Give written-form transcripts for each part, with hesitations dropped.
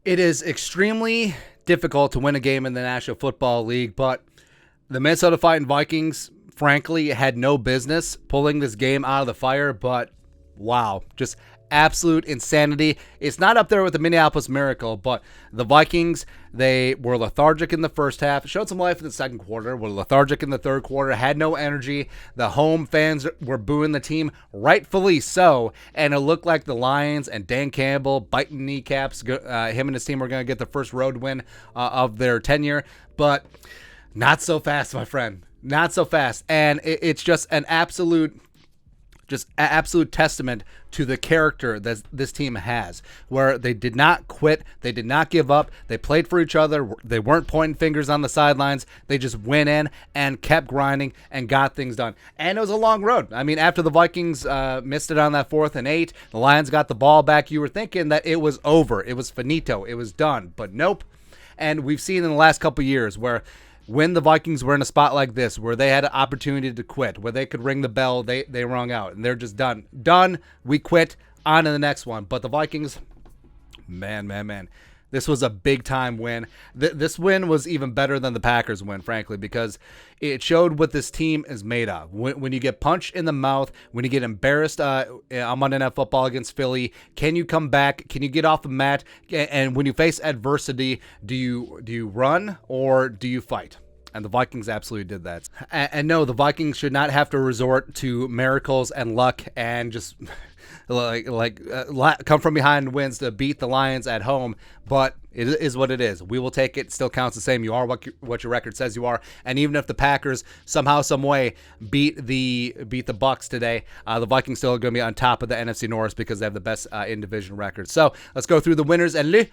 It is extremely difficult to win a game in the National Football League, but the Minnesota Vikings, frankly, had no business pulling this game out of the fire, but wow, just absolute insanity. It's not up there with the Minneapolis Miracle, but the Vikings, they were lethargic in the first half, showed some life in the second quarter, were lethargic in the third quarter, had no energy. The home fans were booing the team, rightfully so, and it looked like the Lions and Dan Campbell biting kneecaps. Him and his team were going to get the first road win of their tenure, but not so fast, my friend. Not so fast. And it's just an absolute testament to the character that this team has, where they did not quit, they did not give up, they played for each other, they weren't pointing fingers on the sidelines, they just went in and kept grinding and got things done. And it was a long road. I mean, after the Vikings missed it on that 4th and 8, the Lions got the ball back, you were thinking that it was over, it was finito, it was done, but nope. And we've seen in the last couple years where when the Vikings were in a spot like this, where they had an opportunity to quit, where they could ring the bell, they rung out, and they're just done. Done, we quit, on to the next one. But the Vikings, man. This was a big-time win. This win was even better than the Packers win, frankly, because it showed what this team is made of. When you get punched in the mouth, when you get embarrassed on Monday Night Football against Philly, can you come back? Can you get off the mat? And when you face adversity, do you run or do you fight? And the Vikings absolutely did that. And no, the Vikings should not have to resort to miracles and luck and just come from behind wins to beat the Lions at home. But it is what it is. We will take it. Still counts the same. You are what your record says you are. And even if the Packers somehow, some way beat the Bucs today, the Vikings still are going to be on top of the NFC North because they have the best in-division record. So let's go through the winners and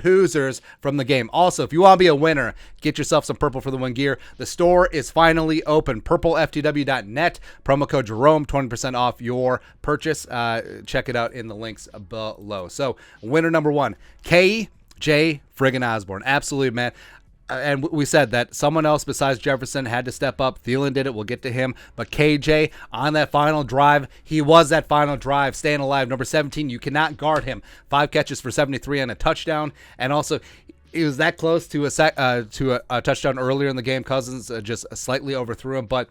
losers from the game. Also, if you want to be a winner, get yourself some Purple for the Win gear. The store is finally open. purpleftw.net. Promo code Jerome, 20% off your purchase. Check it out in the links below. So, winner number 1, KJ friggin' Osborne. Absolutely, man. And we said that someone else besides Jefferson had to step up. Thielen did it. We'll get to him. But KJ, on that final drive, he was that final drive, staying alive. Number 17, you cannot guard him. 5 catches for 73 and a touchdown. And also, he was that close to a touchdown earlier in the game. Cousins just slightly overthrew him. But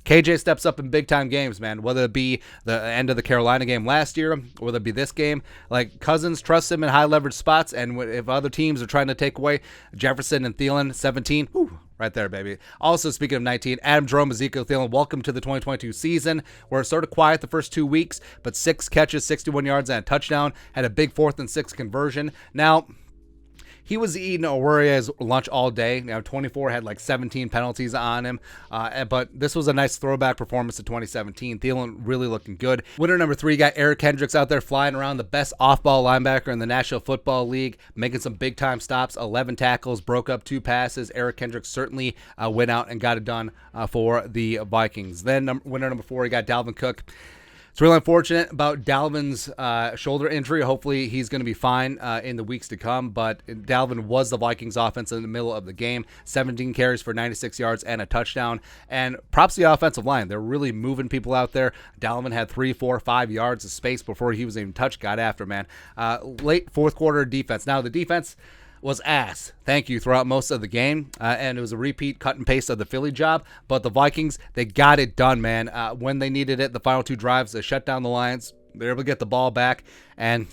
KJ steps up in big-time games, man, whether it be the end of the Carolina game last year, whether it be this game. Like, Cousins trusts him in high-leverage spots, and if other teams are trying to take away Jefferson and Thielen, 17, whew, right there, baby. Also, speaking of 19, Adam Jerome, Ezekiel Thielen, welcome to the 2022 season. We're sort of quiet the first 2 weeks, but 6 catches, 61 yards, and a touchdown. Had a big 4th and 6 conversion. Now, he was eating Orure's lunch all day. 24 had like 17 penalties on him. But this was a nice throwback performance to 2017. Thielen really looking good. Winner number 3, got Eric Kendricks out there flying around, the best off-ball linebacker in the National Football League, making some big-time stops, 11 tackles, broke up 2 passes. Eric Kendricks certainly went out and got it done for the Vikings. Then winner number 4, he got Dalvin Cook. It's really unfortunate about Dalvin's shoulder injury. Hopefully he's going to be fine in the weeks to come, but Dalvin was the Vikings offense in the middle of the game. 17 carries for 96 yards and a touchdown. And props to the offensive line. They're really moving people out there. Dalvin had 3, 4, 5 yards of space before he was even touched. Got after, man. Late 4th quarter defense. Now, the defense was ass, thank you, throughout most of the game, and it was a repeat cut and paste of the Philly job, but the Vikings, they got it done, man. When they needed it, the final 2 drives, they shut down the Lions, they were able to get the ball back, and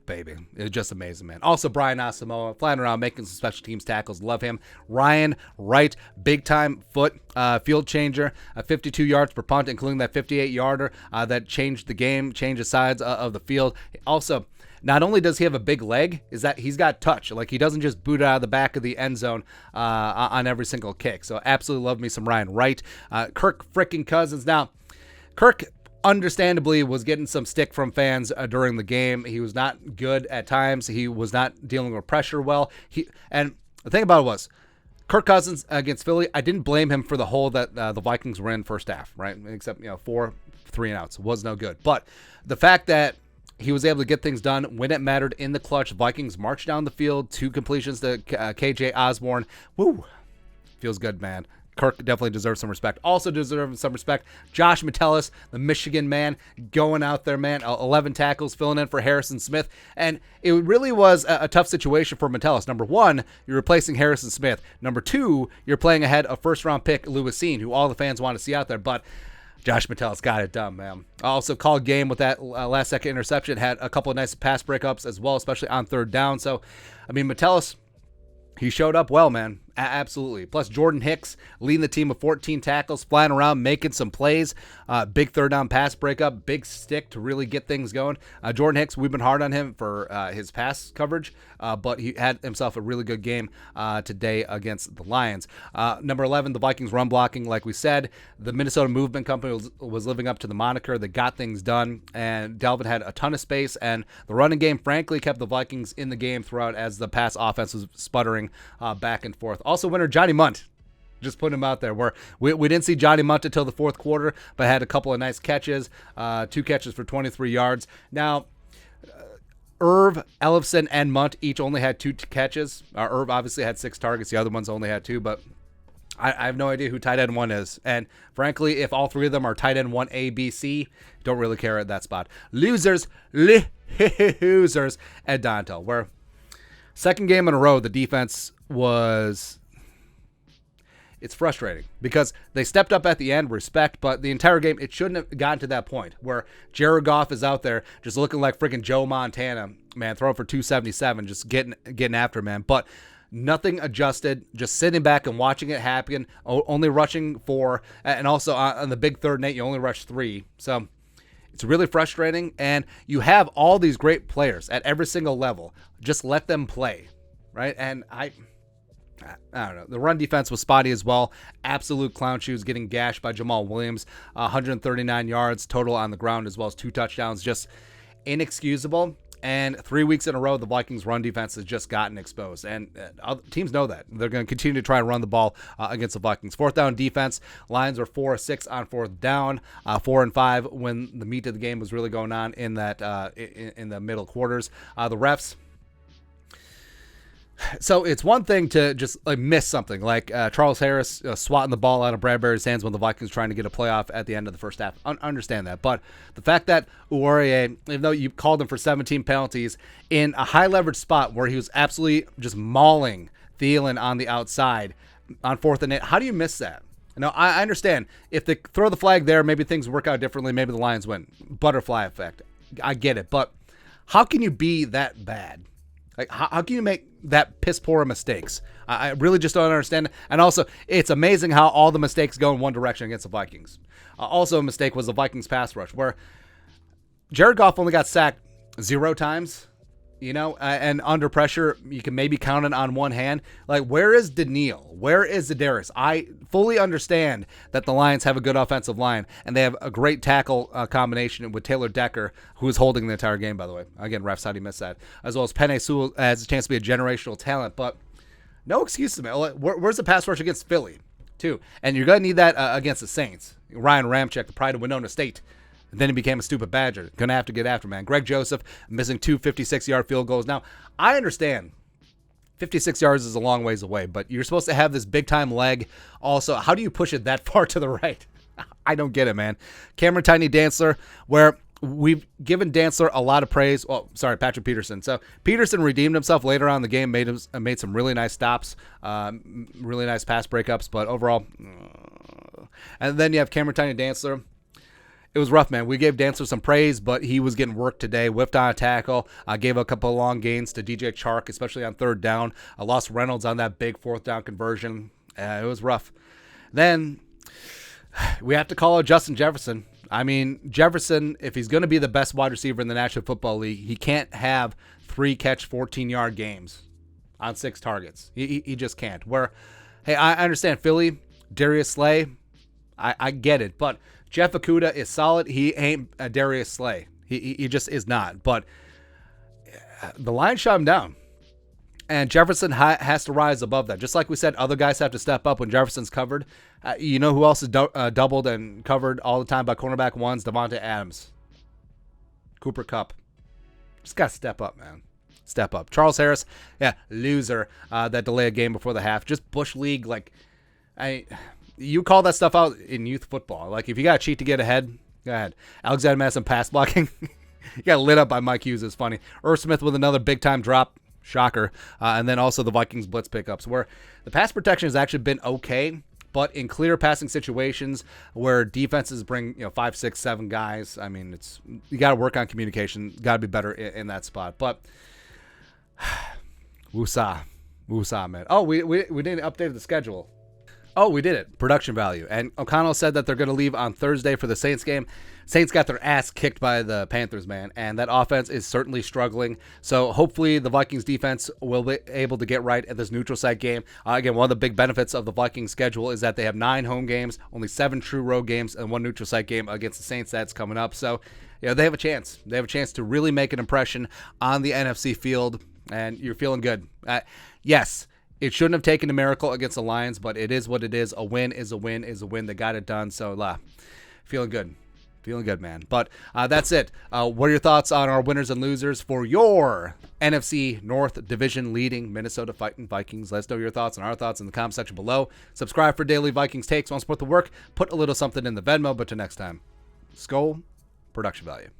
baby, it was just amazing, man. Also, Brian Asamoah flying around, making some special teams tackles, love him. Ryan Wright, big time foot field changer, 52 yards per punt, including that 58-yarder that changed the game, changed the sides of the field. Also, not only does he have a big leg, is that he's got touch. Like, he doesn't just boot out of the back of the end zone on every single kick. So absolutely love me some Ryan Wright. Kirk freaking Cousins. Now, Kirk understandably was getting some stick from fans during the game. He was not good at times. He was not dealing with pressure well. And the thing about it was, Kirk Cousins against Philly, I didn't blame him for the hole that the Vikings were in first half, right? Except, 4 3-and-outs. Was no good. But the fact that he was able to get things done when it mattered in the clutch. Vikings marched down the field, 2 completions to KJ Osborne. Woo! Feels good, man. Kirk definitely deserves some respect. Also deserves some respect, Josh Metellus, the Michigan man, going out there, man. 11 tackles, filling in for Harrison Smith. And it really was a tough situation for Metellus. Number one, you're replacing Harrison Smith. Number two, you're playing ahead of first-round pick Lewis Cine, who all the fans want to see out there. But Josh Metellus got it done, man. Also called game with that last-second interception. Had a couple of nice pass breakups as well, especially on third down. So, I mean, Metellus, he showed up well, man. Absolutely. Plus, Jordan Hicks leading the team with 14 tackles, flying around, making some plays. Big third down pass breakup, big stick to really get things going. Jordan Hicks, we've been hard on him for his pass coverage, but he had himself a really good game today against the Lions. Number 11, the Vikings run blocking, like we said. The Minnesota Movement Company was living up to the moniker. They got things done, and Dalvin had a ton of space, and the running game, frankly, kept the Vikings in the game throughout as the pass offense was sputtering back and forth. Also, winner Johnny Munt. Just put him out there. Where we didn't see Johnny Munt until the fourth quarter, but had a couple of nice catches, 2 catches for 23 yards. Now, Irv, Ellefson, and Munt each only had 2 catches. Irv obviously had 6 targets. The other ones only had 2, but I have no idea who tight end 1 is. And frankly, if all 3 of them are tight end 1 A, B, C, don't really care at that spot. Losers at Dontel, where second game in a row, the defense was... It's frustrating because they stepped up at the end, respect, but the entire game, it shouldn't have gotten to that point where Jared Goff is out there just looking like freaking Joe Montana, man, throwing for 277, just getting after, man. But nothing adjusted, just sitting back and watching it happen, only rushing 4, and also on the big third and 8, you only rush 3. So it's really frustrating, and you have all these great players at every single level. Just let them play, right? And I don't know. The run defense was spotty as well. Absolute clown shoes, getting gashed by Jamal Williams. 139 yards total on the ground as well as 2 touchdowns. Just inexcusable. And 3 weeks in a row, the Vikings run defense has just gotten exposed. And teams know that. They're going to continue to try and run the ball against the Vikings. Fourth down defense. Lions were 4-6 on fourth down. 4-5 when the meat of the game was really going on in that in the middle quarters. The refs... So it's one thing to just miss something like Charles Harris swatting the ball out of Bradbury's hands when the Vikings trying to get a playoff at the end of the first half. Understand that. But the fact that Uwariye, even though you called him for 17 penalties, in a high leverage spot where he was absolutely just mauling Thielen on the outside on 4th and 8, how do you miss that? Now, I understand. If they throw the flag there, maybe things work out differently. Maybe the Lions win. Butterfly effect. I get it. But how can you be that bad? Like, how can you make that piss poor mistakes? I really just don't understand. And also, it's amazing how all the mistakes go in one direction against the Vikings. Also, a mistake was the Vikings pass rush, where Jared Goff only got sacked 0 times, and under pressure, you can maybe count it on one hand. Like, where is Daniil? Where is Za'Darius? I fully understand that the Lions have a good offensive line, and they have a great tackle combination with Taylor Decker, who is holding the entire game, by the way. Again, refs, how do you miss that? As well as Penei Sewell has a chance to be a generational talent, but no excuses, man. Where's the pass rush against Philly, too? And you're going to need that against the Saints. Ryan Ramczyk, the pride of Winona State. And then he became a stupid Badger. Going to have to get after, man. Greg Joseph missing 2 56-yard field goals. Now, I understand 56 yards is a long ways away, but you're supposed to have this big-time leg. Also, how do you push it that far to the right? I don't get it, man. Cameron Tiny Dantzler, where we've given Dantzler a lot of praise. Oh, sorry, Patrick Peterson. So Peterson redeemed himself later on in the game, made some really nice stops, really nice pass breakups, but overall. And then you have Cameron Tiny Dantzler. It was rough, man. We gave Dantzler some praise, but he was getting worked today. Whiffed on a tackle. Gave a couple of long gains to DJ Chark, especially on third down. Lost Reynolds on that big 4th down conversion. It was rough. Then we have to call out Justin Jefferson. I mean, Jefferson, if he's going to be the best wide receiver in the National Football League, he can't have 3-catch, 14-yard games on 6 targets. He just can't. Where, hey, I understand Philly, Darius Slay. I get it, but Jeff Okudah is solid. He ain't a Darius Slay. He just is not. But the Lions shot him down. And Jefferson has to rise above that. Just like we said, other guys have to step up when Jefferson's covered. You know who else is doubled and covered all the time by cornerback ones? Devontae Adams. Cooper Kupp. Just got to step up, man. Step up. Charles Harris, yeah, loser. That delay a game before the half. Just Bush League, you call that stuff out in youth football. Like, if you got to cheat to get ahead, go ahead. Alexander Madison pass blocking. He got lit up by Mike Hughes. It's funny. Irv Smith with another big-time drop. Shocker. And then also the Vikings blitz pickups, where the pass protection has actually been okay, but in clear passing situations where defenses bring 5, 6, 7 guys, I mean, you got to work on communication. Got to be better in that spot. But woosah, man. Oh, we didn't update the schedule. Oh, we did it. Production value. And O'Connell said that they're going to leave on Thursday for the Saints game. Saints got their ass kicked by the Panthers, man, and that offense is certainly struggling. So hopefully the Vikings defense will be able to get right at this neutral site game. Again, one of the big benefits of the Vikings schedule is that they have 9 home games, only 7 true road games, and 1 neutral site game against the Saints that's coming up. So they have a chance. They have a chance to really make an impression on the NFC field, and you're feeling good. Yes. It shouldn't have taken a miracle against the Lions, but it is what it is. A win is a win is a win. They got it done. So, feeling good. Feeling good, man. But that's it. What are your thoughts on our winners and losers for your NFC North Division leading Minnesota Vikings? Let us know your thoughts and our thoughts in the comment section below. Subscribe for daily Vikings takes. Want to support the work? Put a little something in the Venmo. But till next time, Skol, production value.